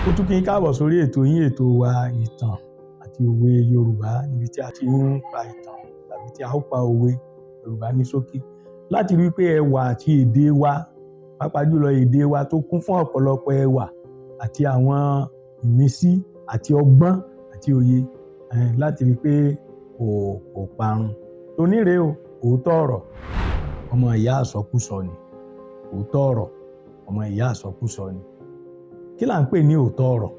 Mo tún kí n káàbọ̀ sórí ètò yín, ètò wa ìtàn àti òwe Yorùbá, níbi tí a ti ń pa ìtàn tàbí tí a ó pa òwe Yorùbá ní ṣókí láti rí pé ẹwà àti èdè wa, pàápàá jùlọ èdè wa tó kún fún ọ̀pọ̀lọpọ̀ ẹwà àti àwọn ìmísí àti ọgbọ́n àti òye, láti rí pé kò parun. Tonírè o, òótọ́ ọ̀rọ̀ ọmọ ìyá àsọkúsọ ni. Òótọ́ ọ̀rọ̀ ọmọ ìyá àsọkúsọ ni. Kí là ń pè ní òótọ́ ọ̀rọ̀?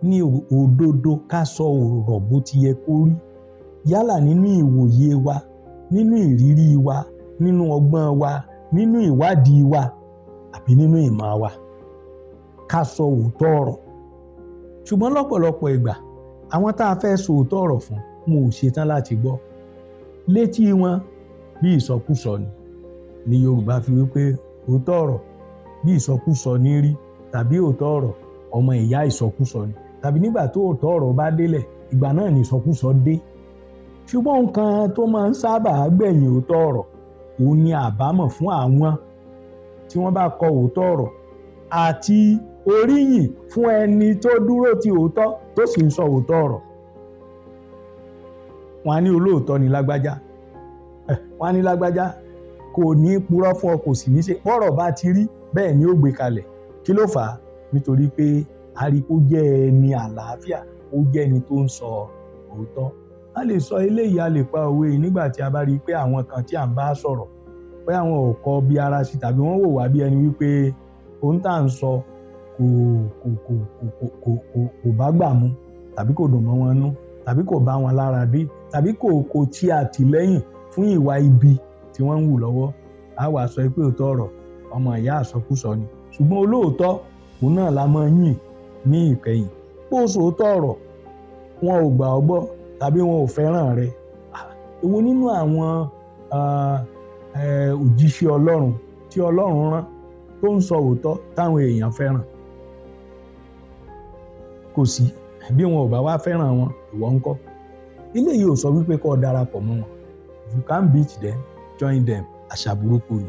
Ní òdodo, ká sọ ọ̀rọ̀ bó ti yẹ kó rí. Yálà nínú ìwòye wa, nínú ìrírí wa, nínú ọgbọ́n wa, nínú ìwádìí wa, àbí nínú ìmọ̀ wa. Ká sọ òótọ́ ọ̀rọ̀. Ṣùgbọ́n lọ́pọ̀lọpọ̀ ìgbà, àwọn tá a fẹ́ sọ òótọ́ ọ̀rọ̀ fún, wọn ò ṣetán láti gbọ́. Létí wọn bí ìsọkúsọ ni Yorùbá fi wí pé òótọ́ ọ̀rọ̀ bí ìsọkúsọ ní rí, tàbí òótọ́ ọ̀rọ̀ ọmọ ìyá ìsọkúsọ ni. Tàbí nígbà tó òótọ́ ọ̀rọ̀ bá délẹ̀, ìgbà náà ni ìsọkúsọ dé. Ṣùgbọ́n nǹkan tó máa ń sábà gbẹ̀yìn òótọ́ ọ̀rọ̀, òun ni àbámọ̀ fún àwọn tí wọ́n bá kọ òótọ́ ọ̀rọ̀ àti oríyìn fún ẹni tó dúró ti òótọ́ tó sì ń sọ òótọ́ ọ̀rọ̀. Wọ́n á ní olóòótọ́ ni lágbájá. Wọ́n á ní lágbájá kò ní purọ́ fún ọ, kò sì ní ṣe bọ́rọ̀ bá ti rí bẹ́ẹ̀ ni ó gbé kalẹ̀. Kí ló fà á? Nítorí pé a rí kó jẹ́ ẹni àlàáfíà, ó jẹ́ ẹni tó ń sọ òótọ́. A lè sọ eléyìí, a lè pa òwe yìí nígbà tí a bá rí pé àwọn kan tí à ń bá sọ̀rọ̀ pé àwọn ò kọ bí ara sí, tàbí wọ́n wò wá bí ẹni wípé ohun tá à ń sọ kò bá gbà mu, tàbí kò dùn mọ́ wọn nú, tàbí kò bá wọn lára dé, tàbí kò tí àtìlẹ́yìn fún ìwà ibi tí wọ́n ń wù lọ́wọ́. A wá sọ pé òótọ́ ọ̀rọ̀ ọmọ ìyá àsọkúsọ ni. Ṣùgbọ́n olóòótọ́, òun náà la máa ń yìn ní ìkẹyìn. Bó o sòótọ́ ọ̀rọ̀, wọn ò gbà ọ́ gbọ́ tàbí wọn ò fẹ́ràn rẹ. Èwo nínú àwọn òjíṣẹ́ Ọlọ́run tí Ọlọ́run rán tó ń sọ òótọ́ táwọn èèyàn fẹ́ràn? Kò sí. Bí wọn ò bá wá fẹ́ràn wọn, ìwọ ńkọ́? Eléyìí ò sọ wípé kó darapọ̀ mọ́ wọn. If you can't beat them, join them. Àṣà burúkú ni.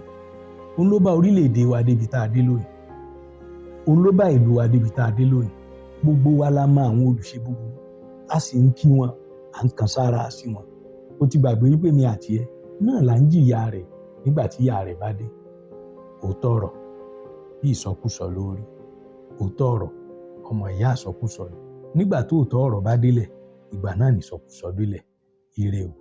Òun ló bá orílẹ̀-èdè wa débi tá a dé lónìí. Òun ló bá ìlú wa débi tá a dé lónìí. Gbogbo wa la mọ àwọn olùṣe búburú. A sì ń kí wọn, à ń kan sára sí wọn. Ó ti gbàgbé wípé mi àti ẹ náà là ń jìyà rẹ̀ nígbà tí ìyà rẹ̀ bá dé. Òótọ́ ọ̀rọ̀ bí ìsọkúsọ lórí. Òótọ́ ọ̀rọ̀ ọmọ ìyá àsọkúsọ ni. Nígbà tó òótọ́ ọ̀rọ̀ bá délẹ̀, ìgbà náà ni ìsọkúsọ délẹ̀. Ire o.